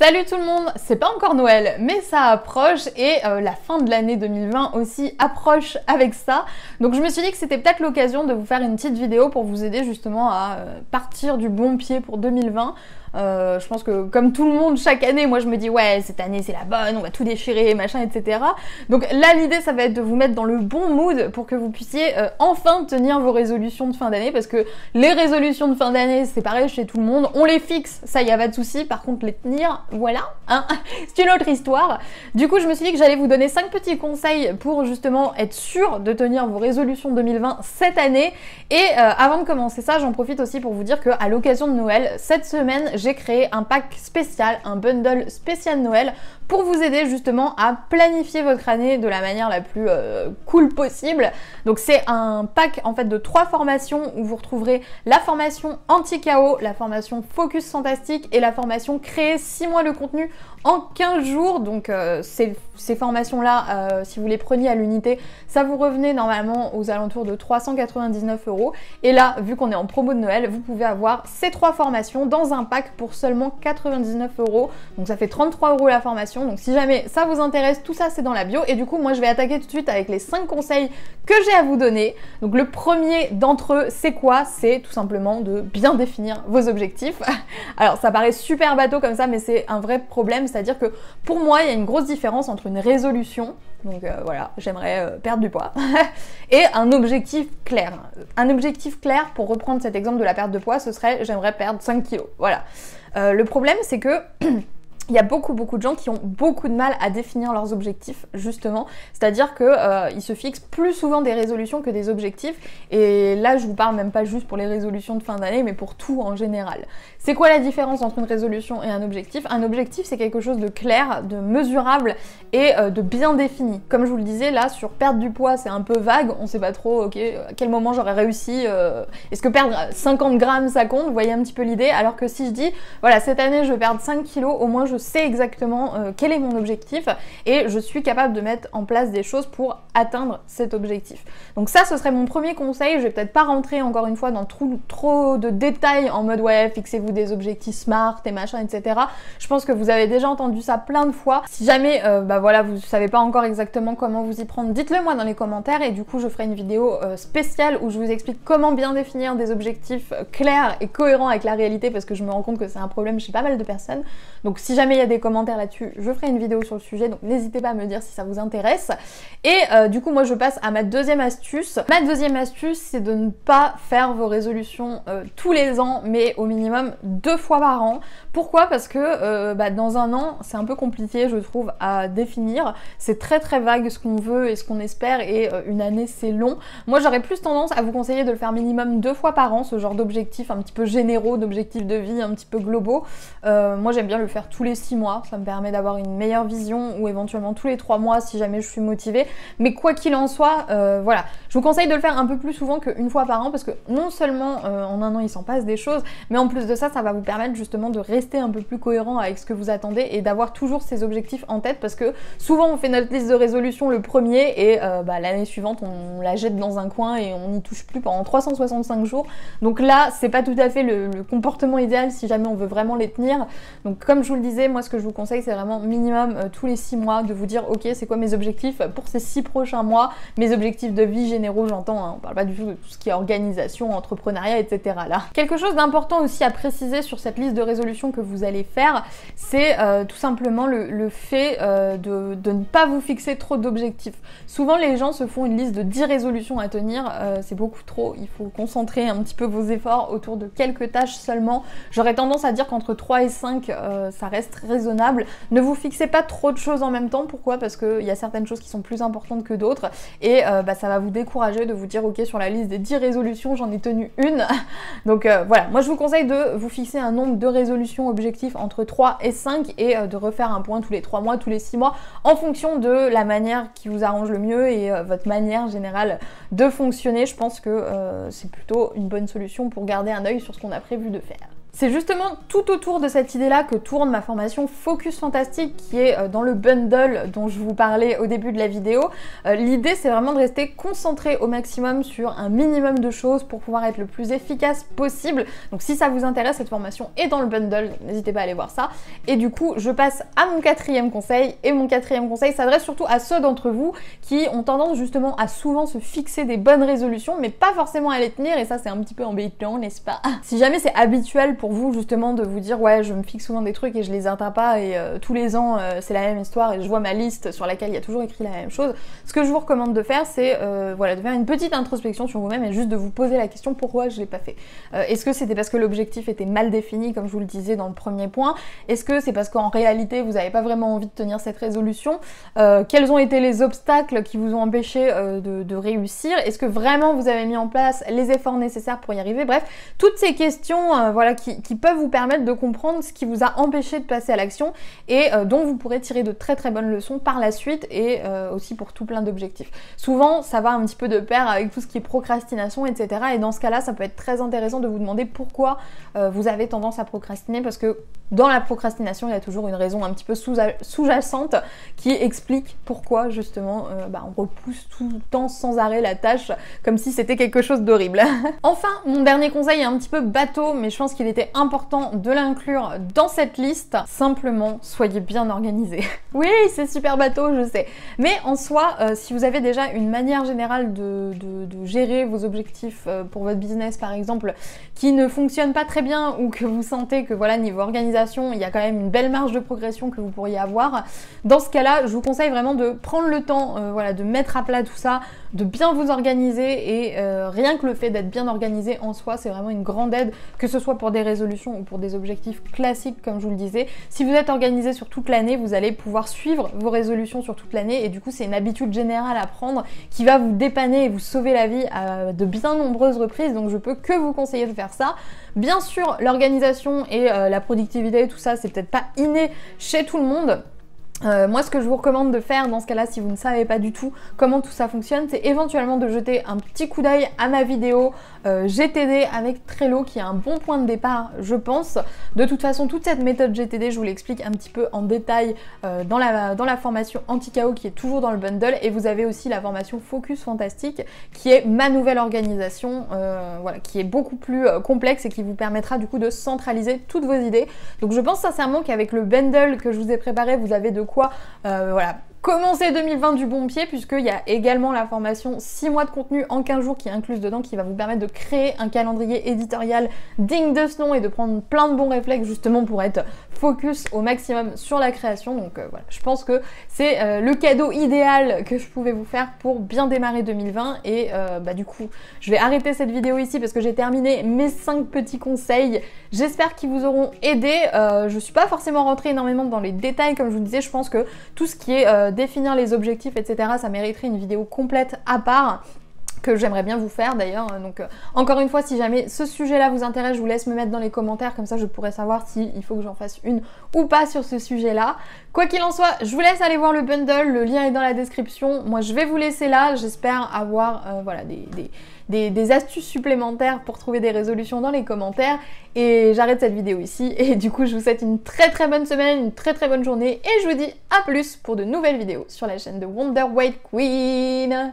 Salut tout le monde, c'est pas encore Noël, mais ça approche et la fin de l'année 2020 aussi approche avec ça. Donc je me suis dit que c'était peut-être l'occasion de vous faire une petite vidéo pour vous aider justement à partir du bon pied pour 2020. Je pense que comme tout le monde chaque année, moi je me dis ouais cette année c'est la bonne, on va tout déchirer, machin, etc. Donc là l'idée ça va être de vous mettre dans le bon mood pour que vous puissiez enfin tenir vos résolutions de fin d'année, parce que les résolutions de fin d'année c'est pareil chez tout le monde, on les fixe, ça y a pas de souci. Par contre les tenir, voilà, hein, c'est une autre histoire. Du coup je me suis dit que j'allais vous donner 5 petits conseils pour justement être sûr de tenir vos résolutions 2020 cette année. Et avant de commencer ça, j'en profite aussi pour vous dire qu'à l'occasion de Noël, cette semaine j'ai créé un pack spécial, un bundle spécial Noël pour vous aider justement à planifier votre année de la manière la plus cool possible. Donc c'est un pack en fait de 3 formations où vous retrouverez la formation anti-chaos, la formation focus fantastique et la formation créer 6 mois de contenu en 15 jours. Donc ces formations là, si vous les preniez à l'unité, ça vous revenait normalement aux alentours de 399 €. Et là, vu qu'on est en promo de Noël, vous pouvez avoir ces 3 formations dans un pack pour seulement 99 €. Donc ça fait 33 € la formation. Donc si jamais ça vous intéresse, tout ça c'est dans la bio. Et du coup moi je vais attaquer tout de suite avec les 5 conseils que j'ai à vous donner. Donc le premier d'entre eux, c'est quoi? C'est tout simplement de bien définir vos objectifs. Alors ça paraît super bateau comme ça, mais c'est un vrai problème. C'est-à-dire que pour moi il y a une grosse différence entre une résolution, donc voilà, j'aimerais perdre du poids, et un objectif clair. Un objectif clair, pour reprendre cet exemple de la perte de poids, ce serait j'aimerais perdre 5 kilos. Voilà. Le problème c'est que il y a beaucoup de gens qui ont beaucoup de mal à définir leurs objectifs, justement. C'est-à-dire qu'ils se fixent plus souvent des résolutions que des objectifs. Et là, je vous parle même pas juste pour les résolutions de fin d'année, mais pour tout en général. C'est quoi la différence entre une résolution et un objectif? Un objectif, c'est quelque chose de clair, de mesurable et de bien défini. Comme je vous le disais, là, sur perdre du poids, c'est un peu vague. On sait pas trop, ok, à quel moment j'aurais réussi. Est-ce que perdre 50 grammes, ça compte? Vous voyez un petit peu l'idée. Alors que si je dis, voilà, cette année, je veux perdre 5 kilos, au moins je sais exactement quel est mon objectif et je suis capable de mettre en place des choses pour atteindre cet objectif. Donc ça, ce serait mon premier conseil. Je vais peut-être pas rentrer encore une fois dans trop de détails en mode ouais, fixez-vous des objectifs smart et machin, etc. Je pense que vous avez déjà entendu ça plein de fois. Si jamais bah voilà, vous savez pas encore exactement comment vous y prendre, dites-le moi dans les commentaires et du coup je ferai une vidéo spéciale où je vous explique comment bien définir des objectifs clairs et cohérents avec la réalité, parce que je me rends compte que c'est un problème chez pas mal de personnes. Donc si jamais il y a des commentaires là-dessus, je ferai une vidéo sur le sujet, donc n'hésitez pas à me dire si ça vous intéresse. Et du coup moi je passe à ma deuxième astuce. Ma deuxième astuce, c'est de ne pas faire vos résolutions tous les ans, mais au minimum 2 fois par an. Pourquoi? Parce que dans un an c'est un peu compliqué, je trouve, à définir. C'est très vague ce qu'on veut et ce qu'on espère, et une année c'est long. Moi j'aurais plus tendance à vous conseiller de le faire minimum 2 fois par an, ce genre d'objectifs un petit peu généraux, d'objectifs de vie un petit peu globaux. Moi j'aime bien le faire tous les 6 mois, ça me permet d'avoir une meilleure vision, ou éventuellement tous les 3 mois si jamais je suis motivée. Mais quoi qu'il en soit, voilà, je vous conseille de le faire un peu plus souvent qu'une fois par an, parce que non seulement en un an il s'en passe des choses, mais en plus de ça, ça va vous permettre justement de rester un peu plus cohérent avec ce que vous attendez et d'avoir toujours ces objectifs en tête, parce que souvent on fait notre liste de résolution le premier et l'année suivante on la jette dans un coin et on n'y touche plus pendant 365 jours. Donc là c'est pas tout à fait le comportement idéal si jamais on veut vraiment les tenir. Donc comme je vous le disais, moi ce que je vous conseille c'est vraiment minimum tous les 6 mois de vous dire ok, c'est quoi mes objectifs pour ces 6 prochains mois, mes objectifs de vie généraux, j'entends, hein, on parle pas du tout de tout ce qui est organisation, entrepreneuriat, etc. là. Quelque chose d'important aussi à préciser sur cette liste de résolutions que vous allez faire, c'est tout simplement le fait de ne pas vous fixer trop d'objectifs. Souvent les gens se font une liste de 10 résolutions à tenir, c'est beaucoup trop, il faut concentrer un petit peu vos efforts autour de quelques tâches seulement. J'aurais tendance à dire qu'entre 3 et 5 ça reste raisonnable. Ne vous fixez pas trop de choses en même temps. Pourquoi? Parce qu'il y a certaines choses qui sont plus importantes que d'autres et ça va vous décourager de vous dire ok, sur la liste des 10 résolutions j'en ai tenu une. Donc voilà, moi je vous conseille de vous fixer un nombre de résolutions objectifs entre 3 et 5 et de refaire un point tous les 3 mois, tous les 6 mois en fonction de la manière qui vous arrange le mieux et votre manière générale de fonctionner. Je pense que c'est plutôt une bonne solution pour garder un œil sur ce qu'on a prévu de faire. C'est justement tout autour de cette idée-là que tourne ma formation Focus Fantastique qui est dans le bundle dont je vous parlais au début de la vidéo. L'idée c'est vraiment de rester concentré au maximum sur un minimum de choses pour pouvoir être le plus efficace possible. Donc si ça vous intéresse, cette formation est dans le bundle, n'hésitez pas à aller voir ça. Et du coup, je passe à mon quatrième conseil. Et mon quatrième conseil s'adresse surtout à ceux d'entre vous qui ont tendance justement à souvent se fixer des bonnes résolutions, mais pas forcément à les tenir. Et ça c'est un petit peu embêtant, n'est-ce pas? Si jamais c'est habituel pour vous justement de vous dire ouais je me fixe souvent des trucs et je les atteins pas et tous les ans c'est la même histoire et je vois ma liste sur laquelle il y a toujours écrit la même chose, ce que je vous recommande de faire c'est voilà, de faire une petite introspection sur vous-même et juste de vous poser la question pourquoi je l'ai pas fait. Est-ce que c'était parce que l'objectif était mal défini comme je vous le disais dans le premier point? Est-ce que c'est parce qu'en réalité vous n'avez pas vraiment envie de tenir cette résolution? Quels ont été les obstacles qui vous ont empêché de réussir? Est-ce que vraiment vous avez mis en place les efforts nécessaires pour y arriver? Bref, toutes ces questions voilà, qui peuvent vous permettre de comprendre ce qui vous a empêché de passer à l'action et dont vous pourrez tirer de très très bonnes leçons par la suite et aussi pour tout plein d'objectifs. Souvent, ça va un petit peu de pair avec tout ce qui est procrastination, etc. Et dans ce cas-là, ça peut être très intéressant de vous demander pourquoi vous avez tendance à procrastiner parce que dans la procrastination, il y a toujours une raison un petit peu sous-jacente qui explique pourquoi justement on repousse tout le temps sans arrêt la tâche comme si c'était quelque chose d'horrible. Enfin, mon dernier conseil est un petit peu bateau, mais je pense qu'il était important de l'inclure dans cette liste. Simplement, soyez bien organisés. Oui, c'est super bateau, je sais. Mais en soi, si vous avez déjà une manière générale de gérer vos objectifs pour votre business par exemple, qui ne fonctionne pas très bien ou que vous sentez que voilà, niveau organisation, il y a quand même une belle marge de progression que vous pourriez avoir, dans ce cas-là, je vous conseille vraiment de prendre le temps voilà, de mettre à plat tout ça, de bien vous organiser et rien que le fait d'être bien organisé en soi, c'est vraiment une grande aide, que ce soit pour des résolutions ou pour des objectifs classiques comme je vous le disais. Si vous êtes organisé sur toute l'année, vous allez pouvoir suivre vos résolutions sur toute l'année et du coup c'est une habitude générale à prendre qui va vous dépanner et vous sauver la vie à de bien nombreuses reprises, donc je peux que vous conseiller de faire ça. Bien sûr, l'organisation et la productivité, tout ça, c'est peut-être pas inné chez tout le monde. Moi, ce que je vous recommande de faire dans ce cas-là, si vous ne savez pas du tout comment tout ça fonctionne, c'est éventuellement de jeter un petit coup d'œil à ma vidéo GTD avec Trello, qui est un bon point de départ, je pense. De toute façon, toute cette méthode GTD, je vous l'explique un petit peu en détail dans la formation anti-chaos qui est toujours dans le bundle. Et vous avez aussi la formation Focus Fantastique, qui est ma nouvelle organisation, voilà, qui est beaucoup plus complexe et qui vous permettra du coup de centraliser toutes vos idées. Donc je pense sincèrement qu'avec le bundle que je vous ai préparé, vous avez de quoi voilà, commencer 2020 du bon pied, puisqu'il y a également la formation 6 mois de contenu en 15 jours qui est incluse dedans, qui va vous permettre de créer un calendrier éditorial digne de ce nom et de prendre plein de bons réflexes justement pour être focus au maximum sur la création. Donc voilà, je pense que c'est le cadeau idéal que je pouvais vous faire pour bien démarrer 2020 et du coup je vais arrêter cette vidéo ici parce que j'ai terminé mes 5 petits conseils. J'espère qu'ils vous auront aidé. Je suis pas forcément rentrée énormément dans les détails comme je vous disais, je pense que tout ce qui est définir les objectifs, etc., ça mériterait une vidéo complète à part que j'aimerais bien vous faire d'ailleurs. Donc encore une fois, si jamais ce sujet-là vous intéresse, je vous laisse me mettre dans les commentaires, comme ça je pourrais savoir s'il faut que j'en fasse une ou pas sur ce sujet-là. Quoi qu'il en soit, je vous laisse aller voir le bundle, le lien est dans la description. Moi je vais vous laisser là, j'espère avoir voilà, des astuces supplémentaires pour trouver des résolutions dans les commentaires. Et j'arrête cette vidéo ici et du coup je vous souhaite une très très bonne semaine, une très très bonne journée et je vous dis à plus pour de nouvelles vidéos sur la chaîne de Wonder Weight Queen.